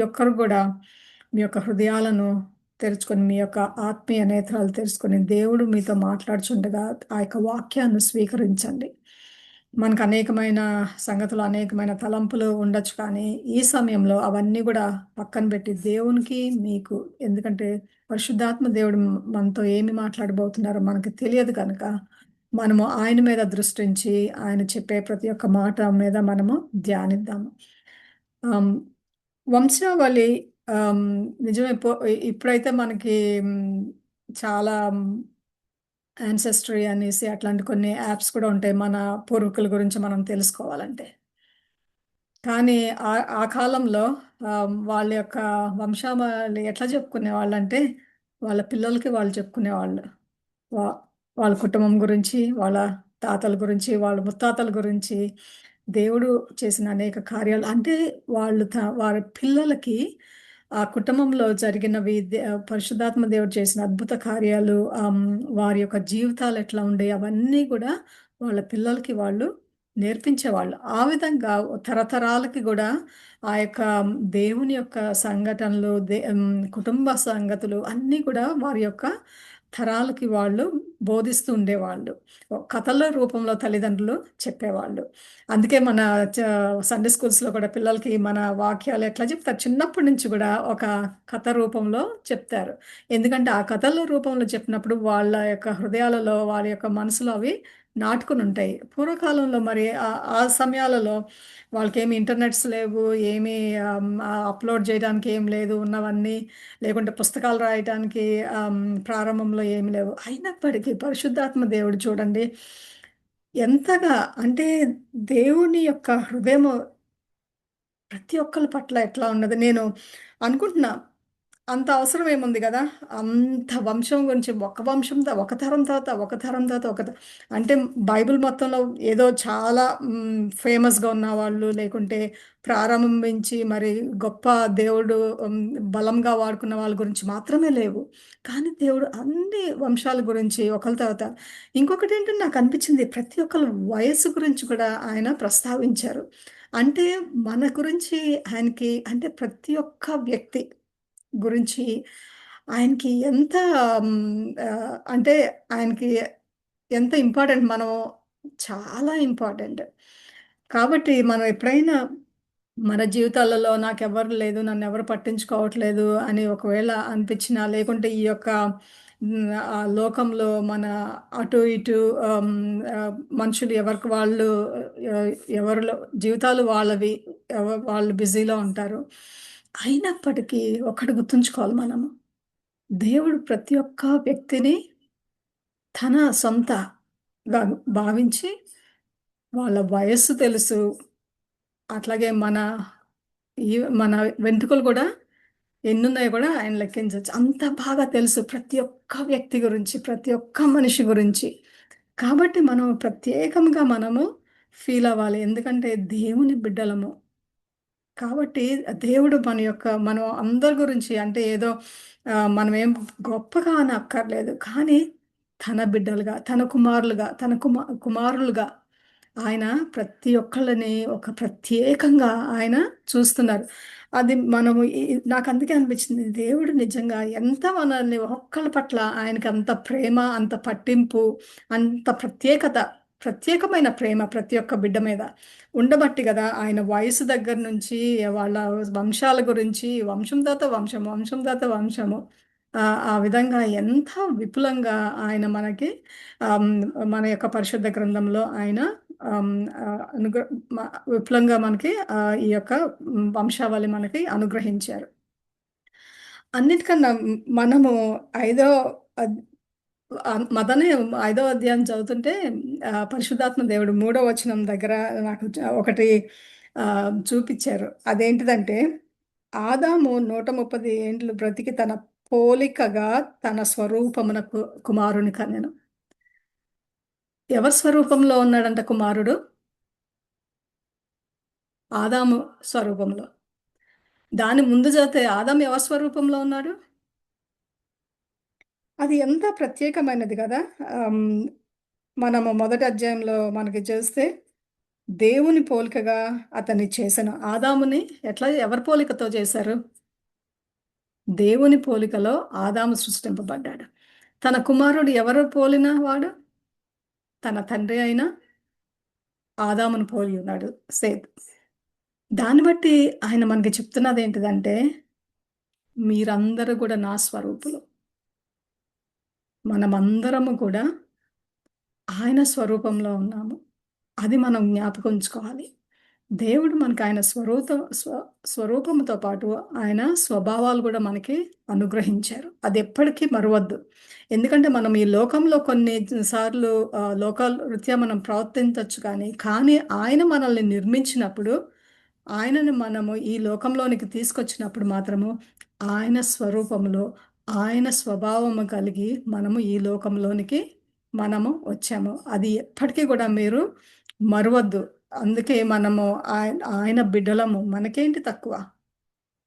ఒక్కరు గూడా మీ యొక్క హృదయాలను తెరుచుకొని, మీ యొక్క ఆత్మీయ నేత్రాలు తెరుచుకొని, దేవుడు మీతో మాట్లాడుచుండగా ఆ యొక్క వాక్యాన్ని స్వీకరించండి. మనకు అనేకమైన సంగతులు, అనేకమైన తలంపులు ఉండొచ్చు. కానీ, ఈ సమయంలో అవన్నీ గూడా పక్కన బెట్టి దేవునికి, మీకు ఎందుకంటే పరిశుద్ధాత్మ దేవుడు మనతో ఏమి మాట్లాడబోతున్నారో మనకు తెలియదు కనుక, మనము ఆయన మీద దృష్టించి, ఆయన చెప్పే ప్రతి ఒక్క మాట మీద మనము ధ్యానిద్దాము. ఆహ్, వంశావళి ఆహ్, నిజమే ఇప్పుడైతే మనకి చాలా యాన్సెస్టరీ అనేసి అట్లాంటి కొన్ని యాప్స్ కూడా ఉంటాయి. మన పూర్వీకుల గురించి మనం తెలుసుకోవాలంటే. కానీ ఆ కాలంలో వాళ్ళ యొక్క వంశావళి ఎట్లా చెప్పుకునేవాళ్ళంటే, వాళ్ళ పిల్లలకి వాళ్ళు చెప్పుకునేవాళ్ళు. వా వాళ్ళ కుటుంబం గురించి, వాళ్ళ తాతల గురించి, వాళ్ళ ముత్తాతల గురించి, దేవుడు చేసిన అనేక కార్యాలు అంటే వారి పిల్లలకి ఆ కుటుంబంలో జరిగినవి పరిశుద్ధాత్మ దేవుడు చేసిన అద్భుత కార్యాలు, వారి యొక్క జీవితాలు ఎట్లా ఉండేయి అవన్నీ కూడా వాళ్ళ పిల్లలకి వాళ్ళు నేర్పించేవాళ్ళు. ఆ విధంగా తరతరాలకి గూడా ఆ యొక్క దేవుని యొక్క సంఘటనలు, కుటుంబ సంగతులు అన్నీ కూడా వారి యొక్క తరాలకి వాళ్ళు బోధిస్తూ ఉండేవాళ్ళు. కథల రూపంలో తల్లిదండ్రులు చెప్పేవాళ్ళు. అందుకే మన చ సండే స్కూల్స్‌లో కూడా పిల్లలకి మన వాక్యాలు ఎట్లా చెప్తారు, చిన్నప్పటి నుంచి గూడా ఒక కథ రూపంలో చెప్తారు. ఎందుకంటే ఆ కథల రూపంలో చెప్పినప్పుడు వాళ్ళ యొక్క హృదయాలలో, వాళ్ళ యొక్క మనసులో అవి నాటుకొనుంటాయి. పూర్వకాలంలో మరి ఆ సమయాలలో వాళ్ళకేమి ఇంటర్నెట్స్ లేవు. ఏమి అప్‌లోడ్ చేయడానికి ఏం లేదు. ఉన్నవన్నీ లేకుంటే పుస్తకాలు రాయటానికి ప్రారంభంలో ఏమి లేవు. అయినప్పటికీ పరిశుద్ధాత్మ దేవుడు చూడండి ఎంతగా అంటే దేవుని యొక్క హృదయము ప్రతి ఒక్కళ్ళ పట్ల ఎట్లా ఉన్నది. నేను అనుకుంటున్నా అంత అవసరం ఏముంది గదా! అంత వంశం గురించి ఒక వంశం ఒక తరం తర్వాత, ఒక తరం తర్వాత అంటే బైబిల్ మొత్తంలో ఏదో చాలా ఫేమస్‌గా ఉన్నవాళ్ళు, లేకుంటే ప్రారంభించి మరి గొప్ప దేవుడు హ్మ్, బలంగా వాడుకున్న వాళ్ళ గురించి మాత్రమే లేవు. కానీ దేవుడు అన్ని వంశాల గురించి ఒకళ్ళ తర్వాత ఇంకొకటేంటంటే నాకనిపించింది ప్రతి ఒక్కళ్ళ వయస్సు గురించి కూడా ఆయన ప్రస్తావించారు. అంటే మన గురించి ఆయనకి అంటే ప్రతి ఒక్క వ్యక్తి గురించి ఆయనకి ఎంత అంటే ఆయనకి ఎంత ఇంపార్టెంట్ మనం చాలా ఇంపార్టెంట్. కాబట్టి మనం ఎప్పుడైనా మన జీవితాలలో నాకెవ్వరు లేదు, నన్నెవరు పట్టించుకోవట్లేదు అని ఒకవేళ అనిపించినా, లేకుంటే ఈ యొక్క లోకంలో మన అటు ఇటు ఆహ్, ఆహ్, మనుషులు ఎవరికి వాళ్ళు ఆహ్, ఎవరిలో జీవితాలు వాళ్ళవి. వాళ్ళు బిజీలో ఉంటారు. అయినప్పటికీ ఒకటి గుర్తుంచుకోవాలి మనము. దేవుడు ప్రతి ఒక్క వ్యక్తిని తన సొంతగా భావించి, వాళ్ళ వయస్సు తెలుసు. అట్లాగే మన వెంట్రుకలు గూడా ఎన్నున్నాయో గూడా ఆయన లెక్కించొచ్చు. అంత బాగా తెలుసు ప్రతి ఒక్క వ్యక్తి గురించి, ప్రతి ఒక్క మనిషి గురించి. కాబట్టి మనం ప్రత్యేకంగా మనము ఫీల్ అవ్వాలి. ఎందుకంటే దేవుని బిడ్డలము. కాబట్టి దేవుడు మనం అందరి గురించి అంటే ఏదో మనమేం గొప్పగా అనక్కర్లేదు. కానీ తన బిడ్డలుగా, తన కుమారులుగా, తన కుమారులుగా ఆయన ప్రతి ఒక్కళ్ళని ఒక ప్రత్యేకంగా ఆయన చూస్తున్నారు. అది మనము నాకందుకే అనిపించింది దేవుడు నిజంగా ఎంత మనల్ని ఒక్కళ్ళ పట్ల ఆయనకంత ప్రేమ, అంత పట్టింపు, అంత ప్రత్యేకమైన ప్రేమ ప్రతి ఒక్క బిడ్డ మీద. ఉండబట్టి గదా! ఆయన వయసు దగ్గర నుంచి వాళ్ళ వంశాల గురించి వంశం తర్వాత వంశం, వంశం తర్వాత వంశము. ఆ విధంగా ఎంత విపులంగా ఆయన మనకి ఆహ్, మన యొక్క పరిశుద్ధ గ్రంథంలో ఆయన ఆహ్, ఆహ్, అనుగ్ర మ విపులంగా మనకి ఈ యొక్క వంశావళి మనకి అనుగ్రహించారు. అన్నిటికన్నా మనము ఐదో అద్ మదనే ఐదో అధ్యాయం చదువుతుంటే పరిశుద్ధాత్మ దేవుడు మూడో వచనం దగ్గర నాకు ఒకటి చూపిచ్చారు. అదేంటిదంటే, ఆదాము 130 ఏండ్లు బ్రతికి తన పోలికగా తన స్వరూపమునకు కుమారుని కనెను. ఎవరి స్వరూపంలో ఉన్నాడంట కుమారుడు? ఆదాము స్వరూపంలో. దాని ముందు చదివితే ఆదాము ఎవరి స్వరూపంలో ఉన్నాడు? అది ఎంత ప్రత్యేకమైనది గదా! ఆహ్, మనము మొదటి అధ్యాయంలో మనకి చూస్తే దేవుని పోలికగా అతన్ని చేసెను. ఆదాముని ఎవరి పోలికతో చేశారు? దేవుని పోలికలో ఆదాము సృష్టింపబడ్డాడు. తన కుమారుడు ఎవరు పోలిన వాడు? తన తండ్రి అయిన ఆదామును పోలి ఉన్నాడు సేత్. దాన్ని బట్టి ఆయన మనకి చెప్తున్నది ఏంటిదంటే, మీరందరూ కూడా నా స్వరూపులు. మనమందరము కూడా ఆయన స్వరూపంలో ఉన్నాము. అది మనం జ్ఞాపకం ఉంచుకోవాలి. దేవుడు మనకు ఆయన స్వరూపంతో పాటు ఆయన స్వభావాలు కూడా మనకి అనుగ్రహించారు. అది ఎప్పటికీ మరువద్దు. ఎందుకంటే మనం ఈ లోకంలో కొన్ని సార్లు లోకాల రీత్యా మనం ప్రవర్తించొచ్చు కానీ ఆయన మనల్ని నిర్మించినప్పుడు, ఆయనను మనము ఈ లోకంలోనికి తీసుకొచ్చినప్పుడు మాత్రము ఆయన స్వరూపంలో, ఆయన స్వభావము కలిగి మనము ఈ లోకంలోనికి మనము వచ్చాము. అది ఎప్పటికీ కూడా మీరు మరువద్దు. అందుకే మనము ఆయన బిడ్డలము. మనకేంటి తక్కువ?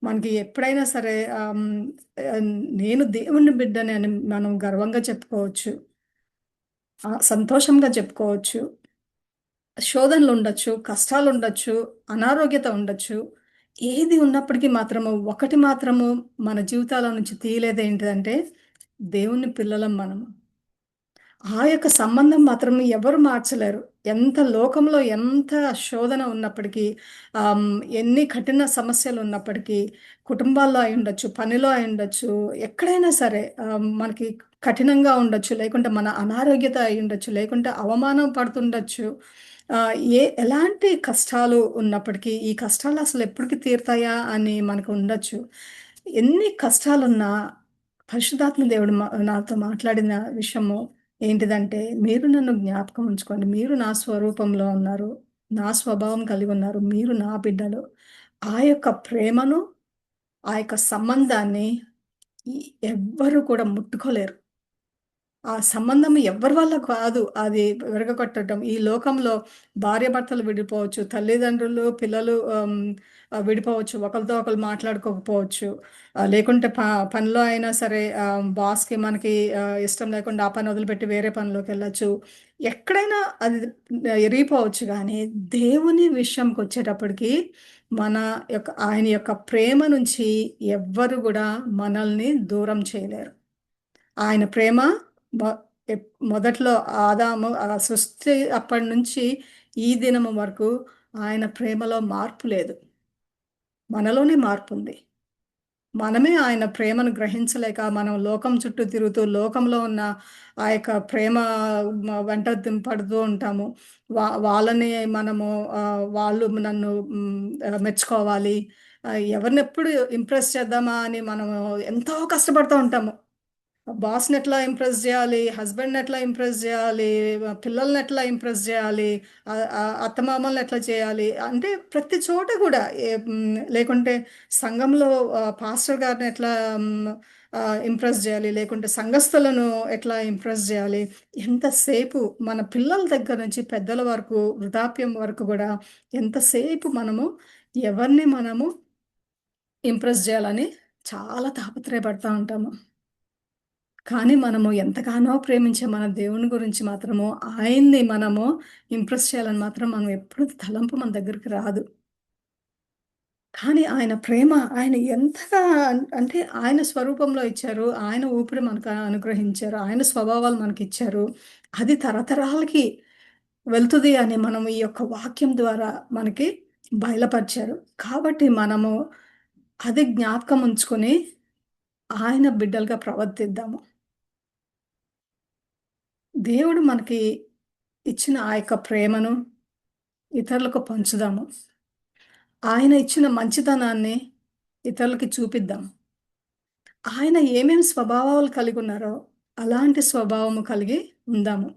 మనకి ఎప్పుడైనా సరే నేను దేవుని బిడ్డని అని మనం గర్వంగా చెప్పుకోవచ్చు. సంతోషంగా చెప్పుకోవచ్చు. శోధనలుండొచ్చు, కష్టాలుండొచ్చు, అనారోగ్యత ఉండొచ్చు. ఏది ఉన్నప్పటికీ మాత్రము ఒకటి మాత్రము మన జీవితాల నుంచి తీయలేదేంటిదంటే, దేవుని పిల్లలం మనము. ఆ యొక్క సంబంధం మాత్రం ఎవరు మార్చలేరు. లోకంలో ఎంత శోధన ఉన్నప్పటికీ, ఎన్ని కఠిన సమస్యలున్నప్పటికీ, కుటుంబాల్లో అయ్యుండొచ్చు, పనిలో అయ్యుండొచ్చు, ఎక్కడైనా సరే మనకి కఠినంగా ఉండొచ్చు, లేకుంటే మన అనారోగ్యత అయ్యుండొచ్చు, లేకుంటే అవమానం పడుతుండొచ్చు. ఎలాంటి కష్టాలు ఉన్నప్పటికీ, ఈ కష్టాలు అసలు ఎప్పటికి తీరుతాయా అని మనకు ఉండొచ్చు. ఎన్ని కష్టాలున్నా పరిశుద్ధాత్మ దేవుడు నాతో మాట్లాడిన విషయము ఏంటిదంటే, మీరు నన్ను జ్ఞాపకం ఉంచుకోండి. మీరు నా స్వరూపంలో ఉన్నారు. నా స్వభావం కలిగి ఉన్నారు. మీరు నా బిడ్డలు. ఆ యొక్క ప్రేమను, ఆ యొక్క సంబంధాన్ని ఎ ఎవ్వరు కూడా ముట్టుకోలేరు. ఆ సంబంధం ఎవ్వరి వల్ల కాదు అది విరగగొట్టడం. ఈ లోకంలో భార్యాభర్తలు విడిపోవచ్చు. తల్లిదండ్రులు, పిల్లలు విడిపోవచ్చు. ఒకళ్ళతో ఒకళ్ళు మాట్లాడుకోకపోవచ్చు. లేకుంటే పనిలో అయినా సరే బాస్‌కి మనకి ఇష్టం లేకుండా ఆ పని వదిలిపెట్టి వేరే పనిలోకెళ్ళొచ్చు. ఎక్కడైనా అది ఇరిగిపోవచ్చు గానీ, దేవుని విషయంకొచ్చేటప్పటికి మన ఆయన యొక్క ప్రేమ నుంచి ఎవ్వరు గూడా మనల్ని దూరం చేయలేరు. ఆయన ప్రేమ మొ మొదట్లో ఆదాము సృష్టి అప్పటినుంచి ఈ దినము వరకు ఆయన ప్రేమలో మార్పు లేదు. మనలోనే మార్పుంది. మనమే ఆయన ప్రేమను గ్రహించలేక మనం లోకం చుట్టూ తిరుగుతూ లోకంలో ఉన్న ఆ యొక్క ప్రేమ వెంట పడుతూ ఉంటాము. వాళ్ళని మనము వాళ్ళు నన్ను మెచ్చుకోవాలి. ఎవరినెప్పుడు ఇంప్రెస్ చేద్దామా అని మనము ఎంతో కష్టపడుతూ ఉంటాము. బాస్‌ని ఎట్లా ఇంప్రెస్ జేయాలి? హస్బెండ్‌ని ఎట్లా ఇంప్రెస్ జేయాలి? పిల్లల్ని ఎట్లా ఇంప్రెస్ జేయాలి? అత్తమామల్ని ఎట్లా చేయాలి? అంటే ప్రతి చోట గూడా లేకుంటే సంఘంలో పాస్టర్ గారిని ఎట్లా ఇంప్రెస్ జేయాలి? లేకుంటే సంఘస్థులను ఎట్లా ఇంప్రెస్ జేయాలి? ఎంతసేపు మన పిల్లల దగ్గర నుంచి పెద్దల వరకు, వృద్ధాప్యం వరకు గూడా ఎంతసేపు మనము ఎవరిని మనము ఇంప్రెస్ జేయాలని చాలా తాపత్రయపడతా ఉంటాము. కానీ మనము ఎంతగానో ప్రేమించే మన దేవుని గురించి మాత్రము, ఆయన్ని మనము ఇంప్రెస్ చేయాలని మాత్రం మనం ఎప్పుడు తలంపు మన దగ్గరికి రాదు. కానీ ఆయన ప్రేమ ఆయన ఎంతగా అంటే ఆయన స్వరూపంలో ఇచ్చారు. ఆయన ఊపిరి మనకు అనుగ్రహించారు. ఆయన స్వభావాలు మనకిచ్చారు. అది తరతరాలకి వెళ్తది అని మనం ఈ యొక్క వాక్యం ద్వారా మనకి బయలుపరిచారు. కాబట్టి మనము అది జ్ఞాపకం ఉంచుకొని ఆయన బిడ్డలుగా ప్రవర్తిద్దాము. దేవుడు మనకి ఇచ్చిన ఆ యొక్క ప్రేమను ఇతరులకు పంచుదాము. ఆయన ఇచ్చిన మంచితనాన్ని ఇతరులకి చూపిద్దాం. ఆయన ఏమేమి స్వభావాలు కలిగున్నారో, అలాంటి స్వభావము కలిగి ఉందాము.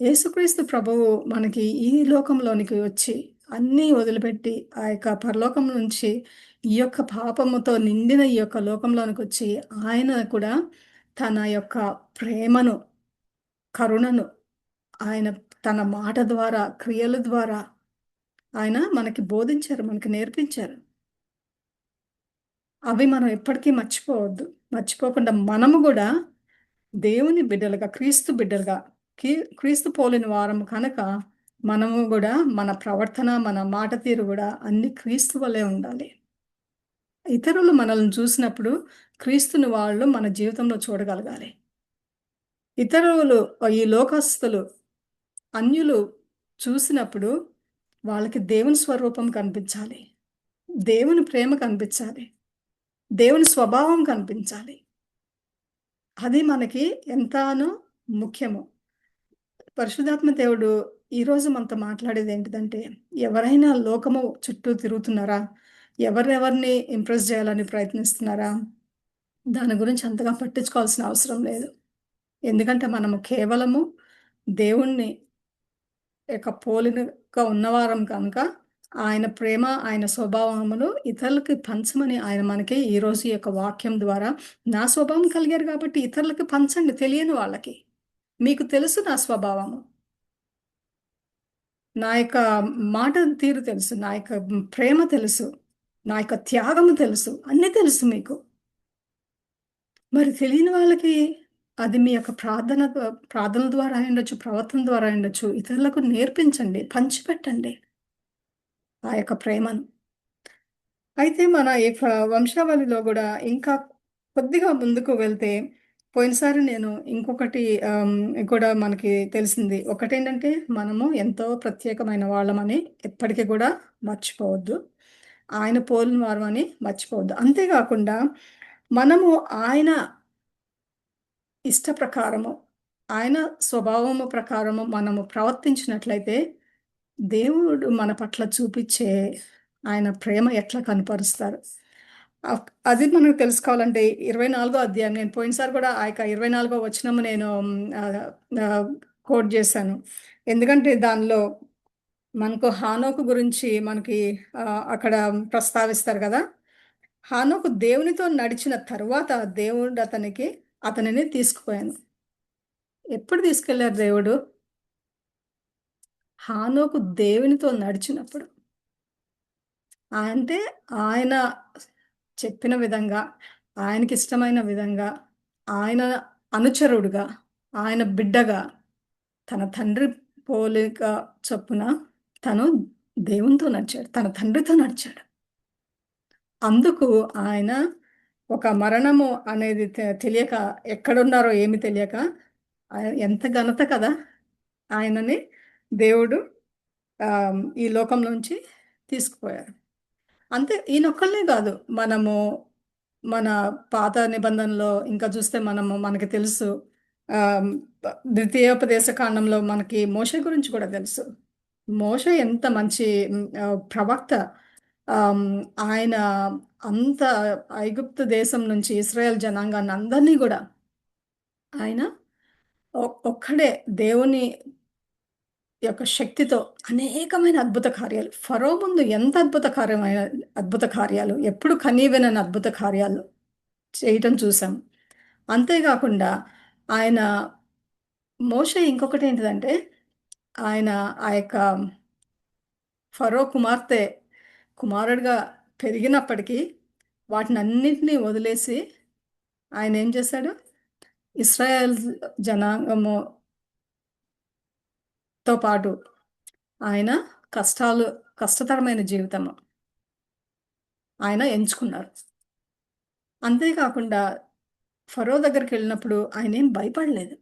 యేసుక్రీస్తు ప్రభువు మనకి ఈ లోకంలోనికి వచ్చి, అన్నీ వదిలిపెట్టి, ఆ యొక్క పరలోకం నుంచి ఈ యొక్క పాపముతో నిండిన ఈ యొక్క లోకంలోనికొచ్చి, ఆయన కూడా తన యొక్క ప్రేమను, కరుణను ఆయన తన మాట ద్వారా, క్రియల ద్వారా ఆయన మనకి బోధించారు. మనకి నేర్పించారు. అవి మనం ఎప్పటికీ మర్చిపోవద్దు. మర్చిపోకుండా మనము గూడా దేవుని బిడ్డలుగా, క్రీస్తు బిడ్డలుగా, క్రీస్తు పోలిన వారము కనుక మనము గూడా మన ప్రవర్తన, మన మాట తీరు గూడా అన్నీ క్రీస్తు వలె ఉండాలి. ఇతరులు మనల్ని చూసినప్పుడు క్రీస్తుని వాళ్ళు మన జీవితంలో చూడగలగాలి. ఇతరులు ఈ లోకస్తులు, అన్యులు చూసినప్పుడు వాళ్ళకి దేవుని స్వరూపం కనిపించాలి. దేవుని ప్రేమ కనిపించాలి. దేవుని స్వభావం కనిపించాలి. అది మనకి ఎంతానో ముఖ్యము. పరిశుద్ధాత్మ దేవుడు ఈరోజు మనతో మాట్లాడేదేంటిదంటే, ఎవరైనా లోకము చుట్టూ తిరుగుతున్నారా? ఎవరెవరిని ఇంప్రెస్ జేయాలని ప్రయత్నిస్తున్నారా? దాని గురించి అంతగా పట్టించుకోవాల్సిన అవసరం లేదు. ఎందుకంటే మనము కేవలము దేవుణ్ణి యొక్క పోలికగా ఉన్నవారం కనుక, ఆయన ప్రేమ, ఆయన స్వభావములు ఇతరులకి పంచమని ఆయన మనకి ఈరోజు ఈ యొక్క వాక్యం ద్వారా నా స్వభావం కలిగారు కాబట్టి ఇతరులకి పంచండి తెలియని వాళ్ళకి. మీకు తెలుసు నా స్వభావము. నా యొక్క మాట తీరు తెలుసు. నా యొక్క ప్రేమ తెలుసు. నా యొక్క త్యాగము తెలుసు. అన్నీ తెలుసు మీకు. మరి తెలియని వాళ్ళకి అది మీ యొక్క ప్రార్థనల ద్వారా అయ్యుండొచ్చు, ప్రవర్తన ద్వారా అయ్యుండొచ్చు. ఇతరులకు నేర్పించండి. పంచిపెట్టండి ఆ యొక్క ప్రేమను. అయితే మన ఈ వంశావళిలో గూడా ఇంకా కొద్దిగా ముందుకు వెళ్తే, పోయినసారి నేను ఇంకొకటి కూడా మనకి తెలిసింది. ఒకటేంటంటే, మనము ఎంతో ప్రత్యేకమైన వాళ్ళమని ఎప్పటికి గూడా మర్చిపోవద్దు. ఆయన పోలిన వారమని మర్చిపోవద్దు. అంతేగాకుండా మనము ఆయన ఇష్ట ప్రకారము, ఆయన స్వభావము ప్రకారము మనము ప్రవర్తించినట్లయితే దేవుడు మన పట్ల చూపిచ్చే ఆయన ప్రేమ ఎట్లా కనపరుస్తారు. అది మనం తెలుసుకోవాలంటే 24 అధ్యాయం నేను పోయినసారి కూడా ఆ యొక్క 24 వచనము నేను ఆహ్, ఆహ్, కోట్ జేశాను. ఎందుకంటే దానిలో మనకు హానోకు గురించి మనకి అక్కడ ప్రస్తావిస్తారు గదా! హానోకు దేవునితో నడిచిన తరువాత దేవుడు అతనిని తీసుకుపోయాను. ఎప్పుడు తీసుకెళ్లారు దేవుడు? హానోకు దేవునితో నడిచినప్పుడు. అంటే ఆయన చెప్పిన విధంగా, ఆయనకిష్టమైన విధంగా, ఆయన అనుచరుడుగా, ఆయన బిడ్డగా, తన తండ్రి పోలిక చొప్పున తను దేవునితో నడిచాడు. తన తండ్రితో నడిచాడు. అందుకు ఆయన ఒక మరణము అనేది తెలియక ఎక్కడున్నారో ఏమి తెలియక ఎంత ఘనత కదా! ఆయనని దేవుడు ఈ లోకం నుంచి తీసుకుపోయారు. అంతే ఈయనొక్కళ్ళే గాదు. మన పాత నిబంధనలో ఇంకా చూస్తే మనకి తెలుసు. ఆహ్, ద్వితీయోపదేశ కాండంలో మనకి మోషే గురించి కూడా తెలుసు. మోషే ఎంత మంచి ప్రవక్త. ఆహ్, ఆయన అంత ఐగుప్తు దేశం నుంచి ఇశ్రాయేల్ జనాంగాన్ని అందరినీ గూడా ఆయన ఒక్కడే దేవుని యొక్క శక్తితో అనేకమైన అద్భుత కార్యాలు. ఫరో ముందు ఎంత అద్భుత కార్యాలు, ఎప్పుడు కనీవినని అద్భుత కార్యాలు చేయటం చూసాం. అంతే గాకుండా ఆయన మోషే ఇంకొకటేంటిదంటే, ఆయన ఆ యొక్క ఫరో కుమారుడిగా పెరిగినప్పటికీ వాటినన్నిటిని వదిలేసి ఆయనేం చేశాడు? ఇశ్రాయేల్ జనాంగముతో పాటు ఆయన కష్టాలు కష్టతరమైన జీవితము ఆయన ఎంచుకున్నారు. అంతే కాకుండా ఫరో దగ్గరికెళ్ళినప్పుడు ఆయనేం భయపడలేదు.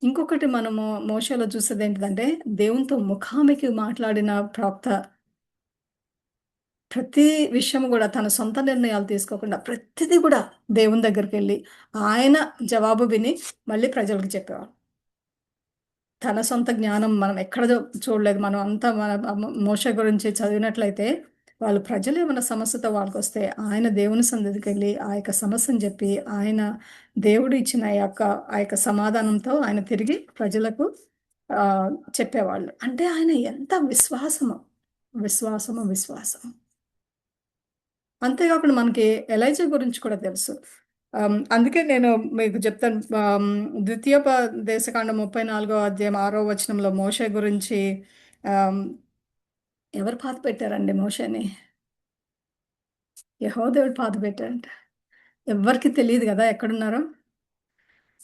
ఇంకొకటి మనము మోషేలో చూసేదేంటిదంటే, దేవునితో ముఖాముఖి మాట్లాడిన ప్రవక్త ప్రతి విషయం గూడా తన సొంత నిర్ణయాలు తీసుకోకుండా ప్రతిది గూడా దేవుని దగ్గరికెళ్ళి ఆయన జవాబు విని మళ్ళీ ప్రజలకు చెప్పేవాడు. తన సొంత జ్ఞానం మనం ఎక్కడ చూడలేదు. మనం అంతా మోషే గురించి చదివినట్లయితే, వాళ్ళు ప్రజలు ఏమన్నా సమస్యతో వాళ్ళకొస్తే, ఆయన దేవుని సన్నిధికెళ్ళి, ఆ యొక్క సమస్యను జెప్పి, ఆయన దేవుడు ఇచ్చిన ఆ యొక్క సమాధానంతో ఆయన తిరిగి ప్రజలకు చెప్పేవాళ్ళు. అంటే ఆయన ఎంత విశ్వాసము. విశ్వాసము, విశ్వాసము. అంతే గాకుండా మనకి ఎలైజా గురించి కూడా తెలుసు. అందుకే నేను మీకు చెప్తాను. ద్వితీయోపదేశకాండం 34 అధ్యాయం 6 వచనంలో మోషే గురించి ఆహ్, ఎవరు పాతిపెట్టారండి మోషేని? యెహోవా దేవుడు పాతిపెట్టాడంట. ఎవ్వరికీ తెలీదు గదా! ఎక్కడున్నారో.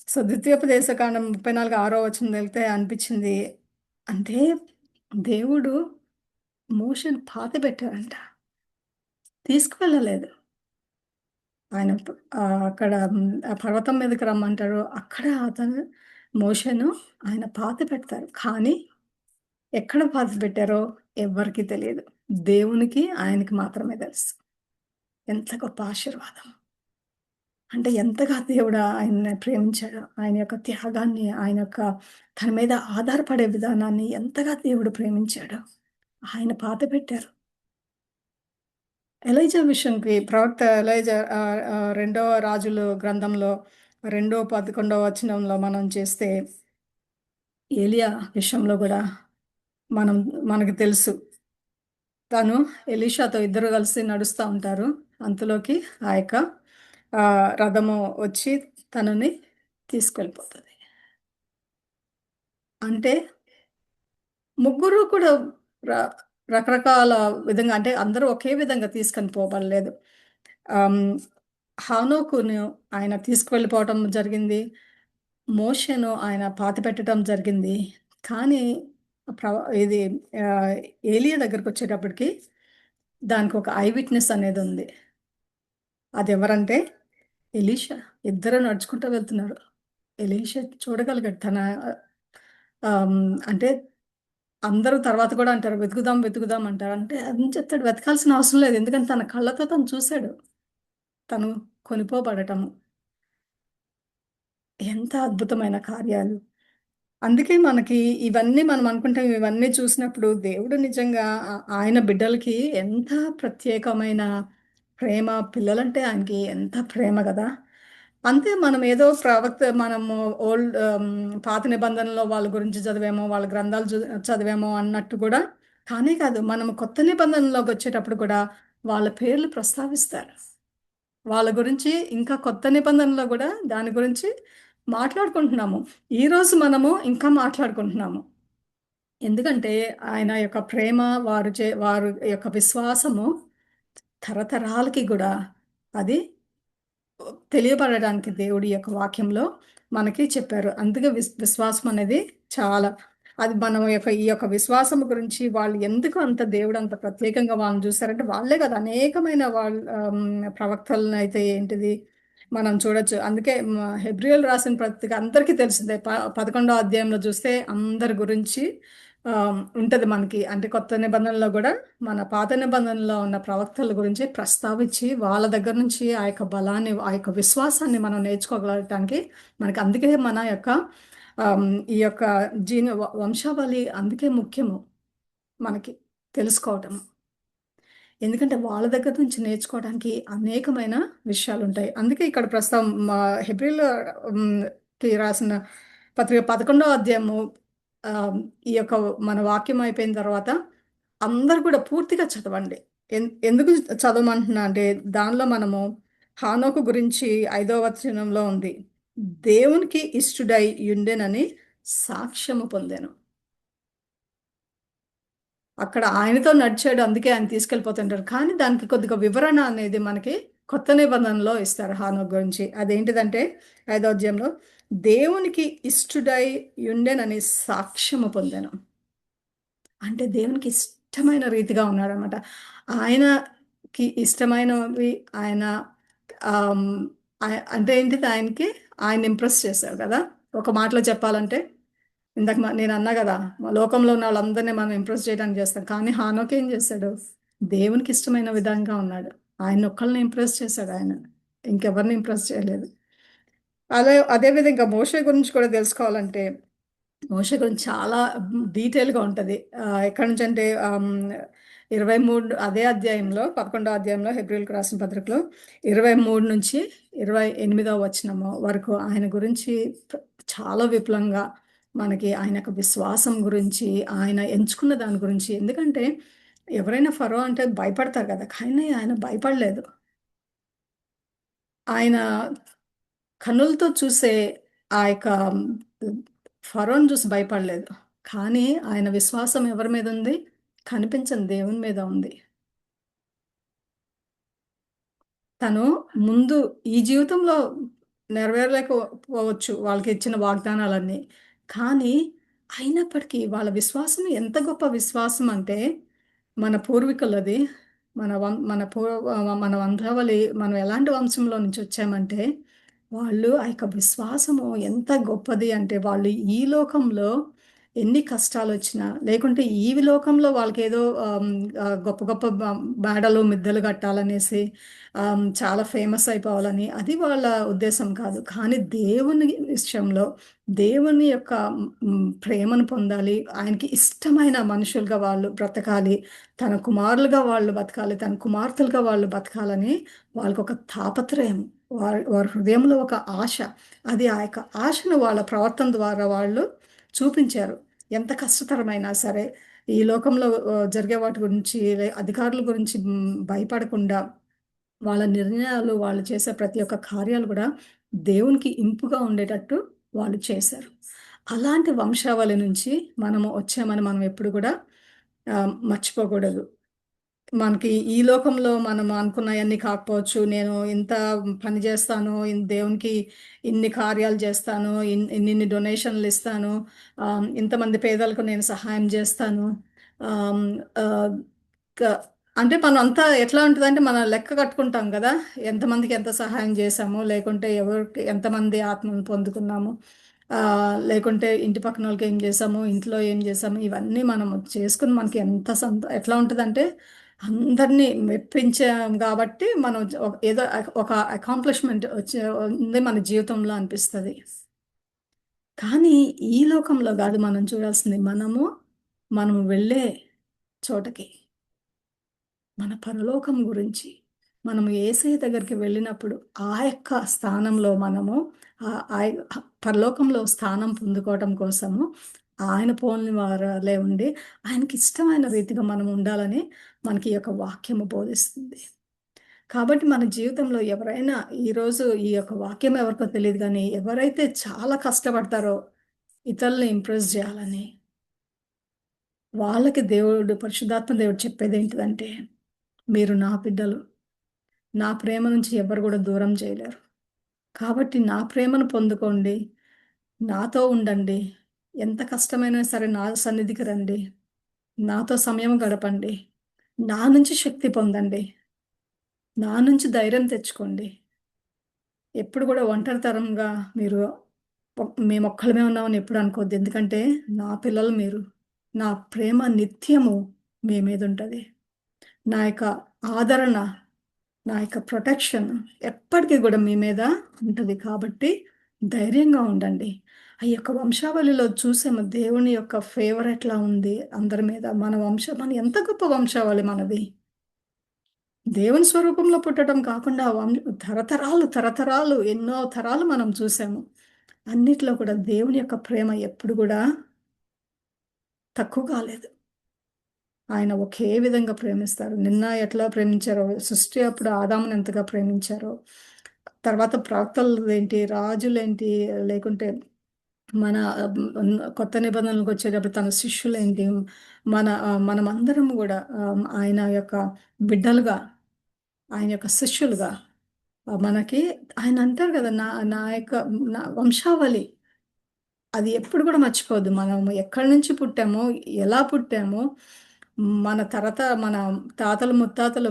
సో ద్వితీయోపదేశకాండం 34 6 వచనం వెళ్తే అనిపించింది. అంటే దేవుడు మోషేని పాతిపెట్టారంట. తీసుకువెళ్ళలేదు. ఆయన అక్కడ ఆ పర్వతం మీదకి రమ్మంటారు. అక్కడ అతను మోషేను ఆయన పాతిపెడతారు. కానీ ఎక్కడ పాతిపెట్టారో ఎవ్వరికీ తెలీదు. దేవునికి, ఆయనకి మాత్రమే తెలుసు. ఎంత గొప్ప ఆశీర్వాదం. అంటే ఎంతగా దేవుడు ఆయన్ని ప్రేమించాడో, ఆయన యొక్క త్యాగాన్ని, ఆయన యొక్క తన మీద ఆధారపడే విధానాన్ని ఎంతగా దేవుడు ప్రేమించాడో, ఆయన పాతిపెట్టారు. ఎలైజా విషయంకి ప్రవక్త ఎలైజా రెండవ రాజులు గ్రంథంలో 11 వచనంలో మనం చేస్తే ఏలియా విషయంలో గూడా మనం మనకు తెలుసు. తను ఎలీషాతో ఇద్దరు కలిసి నడుస్తా ఉంటారు. అంతలోకి ఆ యొక్క రథము వచ్చి తనని తీసుకెళ్ళిపోతది. అంటే ముగ్గురు కూడా ర రకరకాల విధంగా అంటే అందరూ ఒకే విధంగా తీసుకొని పోబడలేదు. ఆహ్, హ్మ్, హానోకును ఆయన తీసుకువెళ్ళిపోవటం జరిగింది. మోషేను ఆయన పాతిపెట్టడం జరిగింది. కానీ ప్రవ ఇది ఆహ్, ఏలీయా దగ్గరకొచ్చేటప్పటికి దానికొక ఐ విట్‌నెస్ అనేదుంది. అదెవరంటే ఎలీషా. ఇద్దరు నడుచుకుంటూ వెళ్తున్నారు. ఎలీషా చూడగలిగాడు. తన అంటే అందరూ తర్వాత కూడా అంటారు, "వెతుకుదాం, వెతుకుదాం" అంటారు. అంటే అని చెప్తాడు వెతకాల్సిన అవసరం లేదు. ఎందుకంటే తన కళ్ళతో తను చూసాడు. తను కొనిపోబడటము. ఎంత అద్భుతమైన కార్యాలు. అందుకే మనకి ఇవన్నీ మనం అనుకుంటాం, ఇవన్నీ చూసినప్పుడు దేవుడు నిజంగా ఆయన బిడ్డలకి ఎంత ప్రత్యేకమైన ప్రేమ, పిల్లలంటే ఆయనకి ఎంత ప్రేమ గదా! అంతే మనం ఏదో మనము పాత నిబంధనలో వాళ్ళ గురించి చదివామో, వాళ్ళ గ్రంథాలు చదివామో అన్నట్టు గూడా కానే కాదు. మనము కొత్త నిబంధనలోకొచ్చేటప్పుడు కూడా వాళ్ళ పేర్లు ప్రస్తావిస్తారు. వాళ్ళ గురించి ఇంకా కొత్త నిబంధనలో గూడా దాని గురించి మాట్లాడుకుంటున్నాము. ఈరోజు మనము ఇంకా మాట్లాడుకుంటున్నాము. ఎందుకంటే ఆయన యొక్క ప్రేమ, వారి యొక్క విశ్వాసము తరతరాలకి గూడా అది తెలియబడడానికి దేవుడి యొక్క వాక్యంలో మనకి చెప్పారు. అందుకే విశ్వాసం అనేది చాలా అది మనం ఈ యొక్క విశ్వాసం గురించి వాళ్ళు ఎందుకు అంత దేవుడు అంత ప్రత్యేకంగా వాళ్ళని చూసారంటే వాళ్ళే కాదు అనేకమైన ప్రవక్తలనైతే ఏంటిది మనం చూడొచ్చు. అందుకే హెబ్రియలు రాసిన పత్రిక అందరికీ తెలిసిందే. 11 అధ్యాయంలో చూస్తే అందరి గురించి ఉంటది మనకి. అంటే కొత్త నిబంధనలో గూడా మన పాత నిబంధనలో ఉన్న ప్రవక్తల గురించి ప్రస్తావించి, వాళ్ళ దగ్గర నుంచి ఆ యొక్క బలాన్ని, ఆ యొక్క విశ్వాసాన్ని మనం నేర్చుకోగలగటానికి మనకి అందుకే మన యొక్క ఈ యొక్క వంశావళి అందుకే ముఖ్యము మనకి తెలుసుకోవటం. ఎందుకంటే వాళ్ళ దగ్గర నుంచి నేర్చుకోవడానికి అనేకమైన విషయాలుంటాయి. అందుకే ఇక్కడ ప్రస్తుతం హెబ్రీయుల హ్మ్, కి రాసిన పత్రిక 11 అధ్యాయము ఆహ్, ఈ యొక్క మన వాక్యం అయిపోయిన తర్వాత అందరూ కూడా పూర్తిగా చదవండి. ఎందుకు చదవమంటున్నా అంటే దానిలో మనము హానోకు గురించి 5వ వచనంలో ఉంది. దేవునికి ఇష్టుడై యుండెనని సాక్ష్యము పొందెను. అక్కడ ఆయనతో నడిచాడు. అందుకే ఆయన తీసుకెళ్ళిపోతుంటారు. కానీ దానికి కొద్దిగా వివరణ అనేది మనకి కొత్త నిబంధనలో ఇస్తారు హానోకు గురించి. అదేంటిదంటే 5వ అధ్యాయంలో దేవునికి ఇష్టుడై యుండెనని సాక్ష్యము పొందెను. అంటే దేవునికి ఇష్టమైన రీతిగా ఉన్నాడనమాట. ఆయనకి ఇష్టమైనవి ఆయన ఆహ్, హ్మ్, అంటే ఏంటిది ఆయనకి ఆయన్ని ఇంప్రెస్ చేశారు కదా! ఒక మాటలో చెప్పాలంటే ఇందాక నేనన్నా గదా! లోకంలో ఉన్న వాళ్ళందరిని మనం ఇంప్రెస్ చేయడానికి చేస్తాం. కానీ హానోక్ ఏం చేశాడు? దేవునికి ఇష్టమైన విధంగా ఉన్నాడు. ఆయన్నొక్కళ్ళని ఇంప్రెస్ చేశాడు ఆయన. ఇంకెవరిని ఇంప్రెస్ చేయలేదు. అదే విధంగా మోషే గురించి కూడా తెలుసుకోవాలంటే మోషే గురించి చాలా డీటెయిల్‌గా ఉంటది. ఎక్కడి నుంచంటే 23 అదే అధ్యాయంలో 11 అధ్యాయంలో హెబ్రీయులకు రాసిన పత్రికలో 23-28 వచనము వరకు ఆయన గురించి చాలా విపులంగా మనకి ఆయన యొక్క విశ్వాసం గురించి, ఆయన ఎంచుకున్న దాని గురించి ఎందుకంటే ఎవరైనా ఫరో అంటే భయపడతారు కదా! కానీ ఆయన భయపడలేదు. ఆయన కన్నులతో చూసే ఆ యొక్క ఫరోని చూసి భయపడలేదు. కానీ ఆయన విశ్వాసం ఎవరి మీదుంది? కనిపించని దేవుని మీద ఉంది. తను ముందు ఈ జీవితంలో నెరవేరలేకపోవచ్చు వాళ్ళకిచ్చిన వాగ్దానాలన్నీ. కానీ అయినప్పటికీ వాళ్ళ విశ్వాసం ఎంత గొప్ప విశ్వాసం అంటే మన పూర్వీకులది. మన వంశావళి మనం ఎలాంటి వంశంలో నుంచి వచ్చామంటే వాళ్ళు ఆ యొక్క విశ్వాసము ఎంత గొప్పది అంటే వాళ్ళు ఈ లోకంలో ఎన్ని కష్టాలొచ్చినా, లేకుంటే ఈ లోకంలో వాళ్ళకేదో గొప్ప గొప్ప మేడలు, మిద్దెలు కట్టాలనేసి చాలా ఫేమస్ అయిపోవాలని అది వాళ్ళ ఉద్దేశం కాదు. కానీ దేవుని విషయంలో దేవుని యొక్క ప్రేమను పొందాలి. ఆయనకి ఇష్టమైన మనుషులుగా వాళ్ళు బ్రతకాలి. తన కుమారులుగా వాళ్ళు బతకాలి. తన కుమార్తెలుగా వాళ్ళు బతకాలని వాళ్ళకొక తాపత్రయం. వారి హృదయంలో ఒక ఆశ. అది ఆ యొక్క ఆశను వాళ్ళ ప్రవర్తన ద్వారా వాళ్ళు చూపించారు. ఎంత కష్టతరమైనా సరే, ఈ లోకంలో జరిగే వాటి గురించి, అధికారుల గురించి భయపడకుండా వాళ్ళ నిర్ణయాలు, వాళ్ళు చేసే ప్రతి ఒక్క కార్యాలు గూడా దేవునికి ఇంపుగా ఉండేటట్టు వాళ్ళు చేశారు. అలాంటి వంశావళి నుంచి మనము వచ్చామని మనం ఎప్పుడు గూడా మర్చిపోకూడదు. మనకి ఈ లోకంలో మనం అనుకున్నయన్నీ కాకపోవచ్చు. నేను ఇంత పని జేస్తాను, దేవునికి ఇన్ని కార్యాలు జేస్తాను, ఇన్నిన్ని డొనేషన్‌లిస్తాను, ఇంతమంది పేదలకు నేను సహాయం జేస్తాను. ఆహ్, ఆహ్, క అంటే మనంతా ఎట్లా ఉంటదంటే, మనం లెక్క కట్టుకుంటాం గదా! ఎంతమందికి ఎంత సహాయం జేశాము, లేకుంటే ఎవరికి ఎంతమంది ఆత్మను పొందుకున్నాము, లేకుంటే ఇంటి పక్కనోళ్ళకి ఏం జేశాము, ఇంట్లో ఏం జేశాము, ఇవన్నీ మనము చేసుకొని మనకి ఎంత ఎట్లా ఉంటదంటే అందరిని మెప్పించాం గాబట్టి, మనం ఏదో ఒక అకాంప్లిష్‌మెంట్ ఉంది మన జీవితంలో అనిపిస్తది. కానీ ఈ లోకంలో గాదు మనం చూడాల్సింది. మనము వెళ్ళే చోటకి, మన పరలోకం గురించి. మనము యేసయ్య దగ్గరికి వెళ్ళినప్పుడు, ఆ యొక్క స్థానంలో మనము ఆయ్ పరలోకంలో స్థానం పొందుకోవటం కోసము, ఆయన పోలిన వారలే ఉండి, ఆయనకిష్టమైన రీతిగా మనం ఉండాలని మనకి ఈ యొక్క వాక్యము బోధిస్తుంది. కాబట్టి మన జీవితంలో ఎవరైనా ఈరోజు ఈ యొక్క వాక్యం ఎవరికో తెలీదు గానీ, ఎవరైతే చాలా కష్టపడతారో ఇతరులని ఇంప్రెస్ జేయాలని, వాళ్ళకి పరిశుద్ధాత్మ దేవుడు చెప్పేదేంటిదంటే, మీరు నా బిడ్డలు. నా ప్రేమ నుంచి ఎవ్వరు గూడా దూరం చేయలేరు. కాబట్టి నా ప్రేమను పొందుకోండి. నాతో ఉండండి. ఎంత కష్టమైనా సరే నా సన్నిధికి రండి. నాతో సమయం గడపండి. నా నుంచి శక్తి పొందండి. నా నుంచి ధైర్యం తెచ్చుకోండి. ఎప్పుడు గూడా ఒంటరితనంగా మీరు మేమొక్కళ్ళమే ఉన్నామని ఎప్పుడు అనుకోవద్దు. ఎందుకంటే నా పిల్లలు మీరు. నా ప్రేమ నిత్యము మీ మీదుంటది. నా యొక్క ఆదరణ, నా యొక్క ప్రొటెక్షన్ ఎప్పటికి గూడా మీ మీద ఉంటది. కాబట్టి ధైర్యంగా ఉండండి. ఆ యొక్క వంశావళిలో చూసాము దేవుని యొక్క ఫేవర్ ఎట్లా ఉంది అందరి మీద. మన ఎంత గొప్ప వంశావళి మనది. దేవుని స్వరూపంలో పుట్టడం కాకుండా తరతరాలు, తరతరాలు ఎన్నో తరాలు మనం చూసాము. అన్నిట్లో కూడా దేవుని యొక్క ప్రేమ ఎప్పుడు గూడా తక్కువ కాలేదు. ఆయన ఒకే విధంగా ప్రేమిస్తారు. నిన్న ఎట్లా ప్రేమించారో, సృష్టి అప్పుడు ఆదాముని ఎంతగా ప్రేమించారో, తర్వాత ప్రవక్తలదేంటి, రాజులేంటి, లేకుంటే మన కొత్త నిబంధనలకొచ్చేటప్పుడు తన శిష్యులేంటి, మనమందరం గూడా ఆయన యొక్క బిడ్డలుగా, ఆయన యొక్క శిష్యులుగా మనకి ఆయన అంటారు గదా! నా నా యొక్క నా వంశావళి అది ఎప్పుడు కూడా మర్చిపోవద్దు. మనం ఎక్కడి నుంచి పుట్టామో, ఎలా పుట్టామో, మన తాతలు, ముత్తాతలు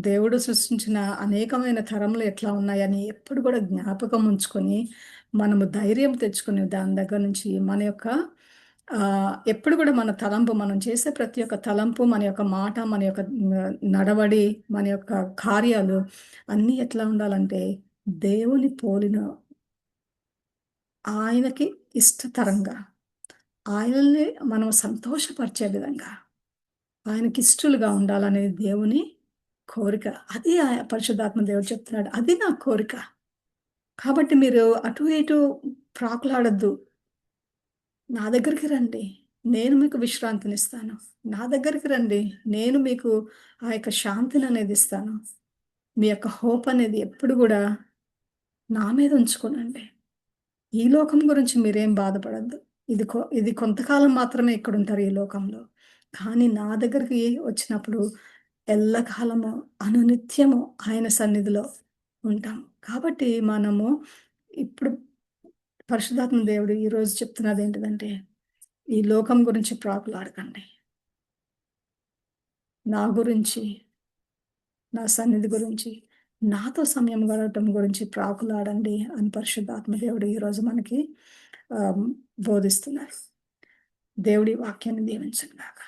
దేవుడు సృష్టించిన అనేకమైన తరములు ఎట్లా ఉన్నాయని ఎప్పుడు కూడా జ్ఞాపకం ఉంచుకొని, మనము ధైర్యం తెచ్చుకొని దాని దగ్గర నుంచి మన యొక్క ఎప్పుడు కూడా మన తలంపు మనం చేసే ప్రతి ఒక్క తలంపు, మన యొక్క మాట, మన యొక్క నడవడి, మన యొక్క కార్యాలు అన్నీ ఎట్లా ఉండాలంటే దేవుని పోలిన ఆయనకి ఇష్టతరంగా, ఆయనల్ని మనం సంతోషపరిచే విధంగా, ఆయనకిష్టులుగా ఉండాలనేది దేవుని కోరిక. అది పరిశుద్ధాత్మ దేవుడు చెప్తున్నాడు. అది నా కోరిక. కాబట్టి మీరు అటు ఇటు ప్రాకులాడొద్దు. నా దగ్గరికి రండి. నేను మీకు విశ్రాంతినిస్తాను. నా దగ్గరికి రండి. నేను మీకు ఆ యొక్క శాంతిననేది ఇస్తాను. మీ యొక్క హోప్ అనేది ఎప్పుడు గూడా నా మీద ఉంచుకోనండి. ఈ లోకం గురించి మీరేం బాధపడొద్దు. ఇది కొంతకాలం మాత్రమే ఇక్కడుంటారు ఈ లోకంలో. కానీ నా దగ్గరికి వచ్చినప్పుడు ఎల్లకాలము అనునిత్యము ఆయన సన్నిధిలో ఉంటాం. కాబట్టి మనము ఇప్పుడు పరిశుద్ధాత్మ దేవుడు ఈరోజు చెప్తున్నదేంటిదంటే, ఈ లోకం గురించి ప్రాకులాడకండి. నా గురించి, నా సన్నిధి గురించి, నాతో సమయం గడపటం గురించి ప్రాకులాడండి అని పరిశుద్ధాత్మ దేవుడు ఈరోజు మనకి ఆహ్, బోధిస్తున్నారు. దేవుడి వాక్యాన్ని దీవించును గాక.